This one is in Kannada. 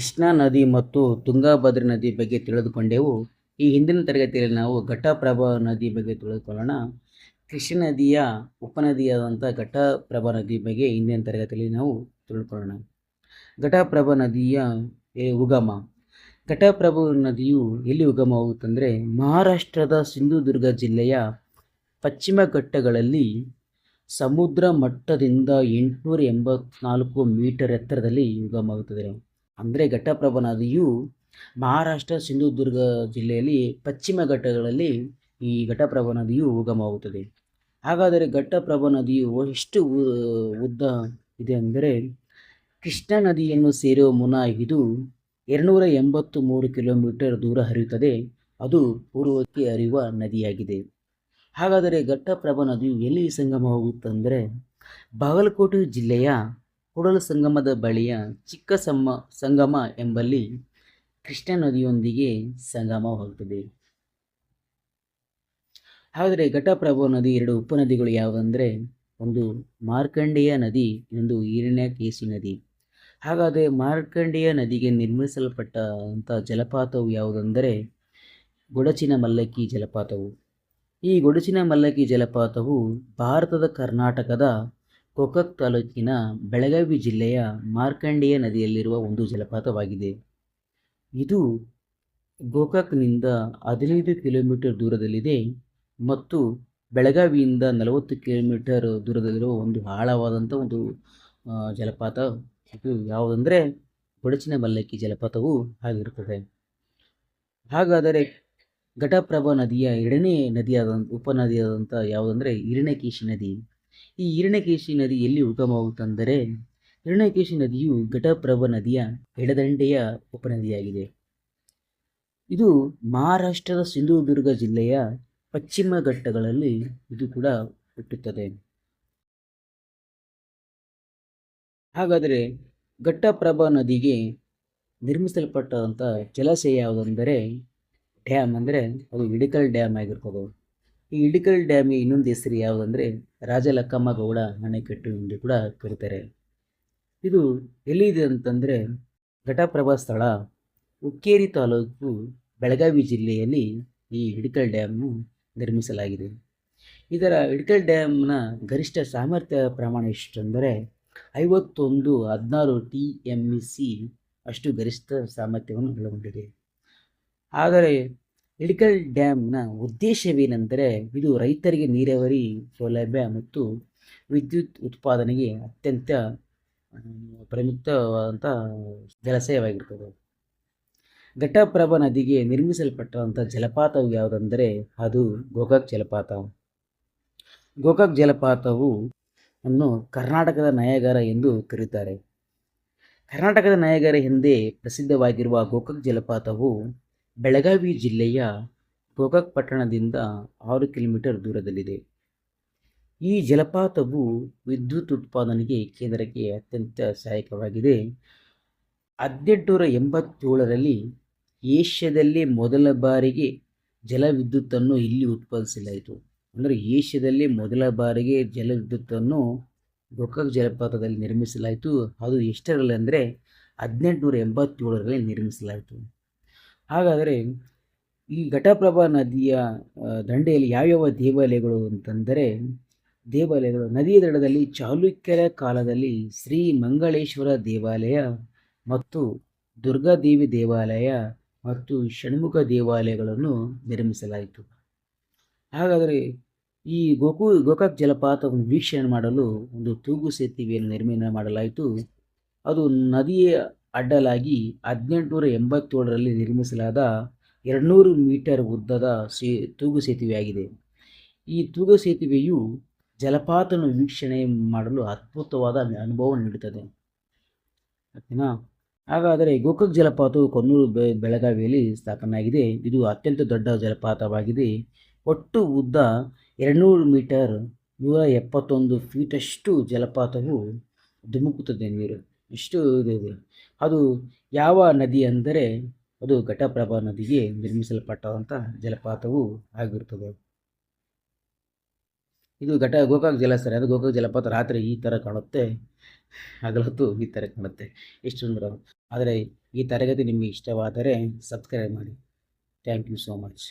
ಕೃಷ್ಣಾ ನದಿ ಮತ್ತು ತುಂಗಭದ್ರಾ ನದಿ ಬಗ್ಗೆ ತಿಳಿದುಕೊಂಡೆವು. ಈ ಹಿಂದಿನ ತರಗತಿಯಲ್ಲಿ ನಾವು ಘಟಪ್ರಭಾ ನದಿ ಬಗ್ಗೆ ತಿಳಿದುಕೊಳ್ಳೋಣ. ಕೃಷ್ಣಾ ನದಿಯ ಉಪನದಿಯಾದಂಥ ಘಟಪ್ರಭಾ ನದಿ ಬಗ್ಗೆ ಹಿಂದಿನ ತರಗತಿಯಲ್ಲಿ ನಾವು ತಿಳ್ಕೊಳ್ಳೋಣ. ಘಟಪ್ರಭಾ ನದಿಯ ಉಗಮ. ಘಟಪ್ರಭಾ ನದಿಯು ಎಲ್ಲಿ ಉಗಮವಾಗುತ್ತಂದರೆ ಮಹಾರಾಷ್ಟ್ರದ ಸಿಂಧುದುರ್ಗ ಜಿಲ್ಲೆಯ ಪಶ್ಚಿಮ ಘಟ್ಟಗಳಲ್ಲಿ ಸಮುದ್ರ ಮಟ್ಟದಿಂದ 884 ಮೀಟರ್ ಎತ್ತರದಲ್ಲಿ ಉಗಮವಾಗುತ್ತದೆ. ಅಂದರೆ ಘಟಪ್ರಭಾ ನದಿಯು ಮಹಾರಾಷ್ಟ್ರ ಸಿಂಧುದುರ್ಗ ಜಿಲ್ಲೆಯಲ್ಲಿ ಪಶ್ಚಿಮ ಘಟ್ಟಗಳಲ್ಲಿ ಈ ಘಟಪ್ರಭಾ ನದಿಯು ಉಗಮವಾಗುತ್ತದೆ. ಹಾಗಾದರೆ ಘಟಪ್ರಭಾ ನದಿಯು ಎಷ್ಟು ಉದ್ದ ಇದೆ ಅಂದರೆ ಕೃಷ್ಣಾ ನದಿಯನ್ನು ಸೇರುವ ಮುನ್ನ ಇದು 283 ಕಿಲೋಮೀಟರ್ ದೂರ ಹರಿಯುತ್ತದೆ. ಅದು ಪೂರ್ವಕ್ಕೆ ಹರಿಯುವ ನದಿಯಾಗಿದೆ. ಹಾಗಾದರೆ ಘಟಪ್ರಭಾ ನದಿಯು ಎಲ್ಲಿ ಸಂಗಮವಾಗುತ್ತಂದರೆ ಬಾಗಲಕೋಟೆ ಜಿಲ್ಲೆಯ ಕೂಡಲ ಸಂಗಮದ ಬಳಿಯ ಚಿಕ್ಕ ಸಂಗಮ ಎಂಬಲ್ಲಿ ಕೃಷ್ಣಾ ನದಿಯೊಂದಿಗೆ ಸಂಗಮವಾಗುತ್ತದೆ. ಹಾಗಾದರೆ ಘಟಪ್ರಭಾ ನದಿ ಎರಡು ಉಪನದಿಗಳು ಯಾವುದಂದರೆ ಒಂದು ಮಾರ್ಕಂಡೇಯ ನದಿ, ಇನ್ನೊಂದು ಹಿರಣ್ಯಕೇಶಿ ನದಿ. ಹಾಗಾದರೆ ಮಾರ್ಕಂಡೇಯ ನದಿಗೆ ನಿರ್ಮಿಸಲ್ಪಟ್ಟಂಥ ಜಲಪಾತವು ಯಾವುದೆಂದರೆ ಗೊಡಚಿನ ಮಲ್ಲಕ್ಕಿ ಜಲಪಾತವು. ಈ ಗೊಡಚಿನ ಮಲ್ಲಕ್ಕಿ ಜಲಪಾತವು ಭಾರತದ ಕರ್ನಾಟಕದ ಗೋಕಾಕ್ ತಾಲೂಕಿನ ಬೆಳಗಾವಿ ಜಿಲ್ಲೆಯ ಮಾರ್ಕಂಡೇಯ ನದಿಯಲ್ಲಿರುವ ಒಂದು ಜಲಪಾತವಾಗಿದೆ. ಇದು ಗೋಕಾಕ್ನಿಂದ 15 ಕಿಲೋಮೀಟರ್ ದೂರದಲ್ಲಿದೆ ಮತ್ತು ಬೆಳಗಾವಿಯಿಂದ 40 ಕಿಲೋಮೀಟರ್ ದೂರದಲ್ಲಿರುವ ಒಂದು ಆಳವಾದಂಥ ಒಂದು ಜಲಪಾತ. ಇದು ಯಾವುದಂದರೆ ಗೊಡಚಿನ ಮಲ್ಲಕ್ಕಿ ಜಲಪಾತವು ಆಗಿರುತ್ತದೆ. ಹಾಗಾದರೆ ಘಟಪ್ರಭಾ ನದಿಯ ಎರಡನೇ ಉಪನದಿಯಾದಂಥ ಯಾವುದಂದರೆ ಹಿರಣ್ಯಕೇಶಿ ನದಿ. ಈ ಹಿರಣ್ಯಕೇಶಿ ನದಿ ಎಲ್ಲಿ ಉಗಮವಾಗುತ್ತಂದರೆ ಹಿರಣ್ಯಕೇಶಿ ನದಿಯು ಘಟಪ್ರಭಾ ನದಿಯ ಎಡದಂಡೆಯ ಉಪನದಿಯಾಗಿದೆ. ಇದು ಮಹಾರಾಷ್ಟ್ರದ ಸಿಂಧುದುರ್ಗ ಜಿಲ್ಲೆಯ ಪಶ್ಚಿಮ ಘಟ್ಟಗಳಲ್ಲಿ ಇದು ಕೂಡ ಹುಟ್ಟುತ್ತದೆ. ಹಾಗಾದರೆ ಘಟಪ್ರಭಾ ನದಿಗೆ ನಿರ್ಮಿಸಲ್ಪಟ್ಟಂಥ ಜಲಾಶಯ ಯಾವುದೆಂದರೆ ಡ್ಯಾಮ್, ಅಂದರೆ ಅದು ಹಿಡಕಲ್ ಡ್ಯಾಮ್ ಆಗಿರ್ತದೆ. ಈ ಹಿಡಕಲ್ ಡ್ಯಾಮ್ಗೆ ಇನ್ನೊಂದು ಹೆಸರು ಯಾವುದಂದರೆ ರಾಜಲಕ್ಕಮ್ಮ ಗೌಡ ಅಣೆಕಟ್ಟು ಎಂದು ಕೂಡ ಕರೀತಾರೆ. ಇದು ಎಲ್ಲಿದೆ ಅಂತಂದರೆ ಘಟಪ್ರಭಾ ಸ್ಥಳ ಹುಕ್ಕೇರಿ ತಾಲೂಕು ಬೆಳಗಾವಿ ಜಿಲ್ಲೆಯಲ್ಲಿ ಈ ಹಿಡಕಲ್ ಡ್ಯಾಮನ್ನು ನಿರ್ಮಿಸಲಾಗಿದೆ. ಇದರ ಹಿಡಕಲ್ ಡ್ಯಾಮ್ನ ಗರಿಷ್ಠ ಸಾಮರ್ಥ್ಯ ಪ್ರಮಾಣ ಎಷ್ಟೆಂದರೆ 5116 TMEC ಅಷ್ಟು ಗರಿಷ್ಠ ಸಾಮರ್ಥ್ಯವನ್ನು ಒಳಗೊಂಡಿದೆ. ಆದರೆ ಹಿಡಕಲ್ ಡ್ಯಾಮ್ನ ಉದ್ದೇಶವೇನೆಂದರೆ ಇದು ರೈತರಿಗೆ ನೀರಾವರಿ ಸೌಲಭ್ಯ ಮತ್ತು ವಿದ್ಯುತ್ ಉತ್ಪಾದನೆಗೆ ಅತ್ಯಂತ ಪ್ರಮುಖವಾದಂಥ ಜಲಾಶಯವಾಗಿರ್ತದೆ. ಘಟಪ್ರಭಾ ನದಿಗೆ ನಿರ್ಮಿಸಲ್ಪಟ್ಟಂಥ ಜಲಪಾತವು ಯಾವುದೆಂದರೆ ಅದು ಗೋಕಾಕ್ ಜಲಪಾತ. ಗೋಕಾಕ್ ಜಲಪಾತವು ಅನ್ನು ಕರ್ನಾಟಕದ ನಯಾಗರ ಎಂದು ಕರೆಯುತ್ತಾರೆ. ಕರ್ನಾಟಕದ ನಯಾಗರ ಎಂದೇ ಪ್ರಸಿದ್ಧವಾಗಿರುವ ಗೋಕಾಕ್ ಜಲಪಾತವು ಬೆಳಗಾವಿ ಜಿಲ್ಲೆಯ ಗೋಕಾಕ್ ಪಟ್ಟಣದಿಂದ 6 ಕಿಲೋಮೀಟರ್ ದೂರದಲ್ಲಿದೆ. ಈ ಜಲಪಾತವು ವಿದ್ಯುತ್ ಉತ್ಪಾದನೆಗೆ ಕೇಂದ್ರಕ್ಕೆ ಅತ್ಯಂತ ಸಹಾಯಕವಾಗಿದೆ. 1887ರಲ್ಲಿ ಏಷ್ಯಾದಲ್ಲಿ ಮೊದಲ ಬಾರಿಗೆ ಜಲವಿದ್ಯುತ್ತನ್ನು ಇಲ್ಲಿ ಉತ್ಪಾದಿಸಲಾಯಿತು. ಅಂದರೆ ಏಷ್ಯಾದಲ್ಲಿ ಮೊದಲ ಬಾರಿಗೆ ಜಲವಿದ್ಯುತ್ತನ್ನು ಗೋಕಾಕ್ ಜಲಪಾತದಲ್ಲಿ ನಿರ್ಮಿಸಲಾಯಿತು. ಅದು ಎಷ್ಟರಲ್ಲಿ ಅಂದರೆ 1887ರಲ್ಲಿ ನಿರ್ಮಿಸಲಾಯಿತು. ಹಾಗಾದರೆ ಈ ಘಟಪ್ರಭಾ ನದಿಯ ದಂಡೆಯಲ್ಲಿ ಯಾವ್ಯಾವ ದೇವಾಲಯಗಳು ಅಂತಂದರೆ ನದಿಯ ದಡದಲ್ಲಿ ಚಾಲುಕ್ಯರ ಕಾಲದಲ್ಲಿ ಶ್ರೀ ಮಂಗಳೇಶ್ವರ ದೇವಾಲಯ ಮತ್ತು ದುರ್ಗಾದೇವಿ ದೇವಾಲಯ ಮತ್ತು ಷಣ್ಮುಖ ದೇವಾಲಯಗಳನ್ನು ನಿರ್ಮಿಸಲಾಯಿತು. ಹಾಗಾದರೆ ಈ ಗೋಕಾಕ್ ಜಲಪಾತವನ್ನು ವೀಕ್ಷಣೆ ಮಾಡಲು ಒಂದು ತೂಗು ಸೇತುವೆಯನ್ನು ನಿರ್ಮಾಣ ಮಾಡಲಾಯಿತು. ಅದು ನದಿಯ ಅಡ್ಡಲಾಗಿ 1887ರಲ್ಲಿ ನಿರ್ಮಿಸಲಾದ 200 ಮೀಟರ್ ಉದ್ದದ ತೂಗು ಸೇತುವೆಯಾಗಿದೆ. ಈ ತೂಗು ಸೇತುವೆಯು ಜಲಪಾತವನ್ನು ವೀಕ್ಷಣೆ ಮಾಡಲು ಅದ್ಭುತವಾದ ಅನುಭವ ನೀಡುತ್ತದೆ. ಓಕೆನಾ? ಹಾಗಾದರೆ ಗೋಕಾಕ್ ಜಲಪಾತವು ಕೊನ್ನೂರು ಬೆಳಗಾವಿಯಲ್ಲಿ ಸ್ಥಾಪನೆಯಾಗಿದೆ. ಇದು ಅತ್ಯಂತ ದೊಡ್ಡ ಜಲಪಾತವಾಗಿದೆ. ಒಟ್ಟು ಉದ್ದ 200 ಮೀಟರ್ 171 ಫೀಟಷ್ಟು ಜಲಪಾತವು ಧುಮುಕುತ್ತದೆ. ನೀರು ಎಷ್ಟು ಇದೆ. ಅದು ಯಾವ ನದಿ ಅಂದರೆ ಅದು ಘಟಪ್ರಭಾ ನದಿಗೆ ನಿರ್ಮಿಸಲ್ಪಟ್ಟಂಥ ಜಲಪಾತವು ಆಗಿರುತ್ತದೆ. ಇದು ಗೋಕಾಕ್ ಜಲಾಶಯ. ಅದು ಗೋಕಾಕ್ ಜಲಪಾತ ರಾತ್ರಿ ಈ ಥರ ಕಾಣುತ್ತೆ, ಹಗಲೊತ್ತು ಈ ಥರ ಕಾಣುತ್ತೆ. ಎಷ್ಟು ಸುಂದರ. ಆದರೆ ಈ ತರಗತಿ ನಿಮಗೆ ಇಷ್ಟವಾದರೆ ಸಬ್ಸ್ಕ್ರೈಬ್ ಮಾಡಿ. Thank you so much.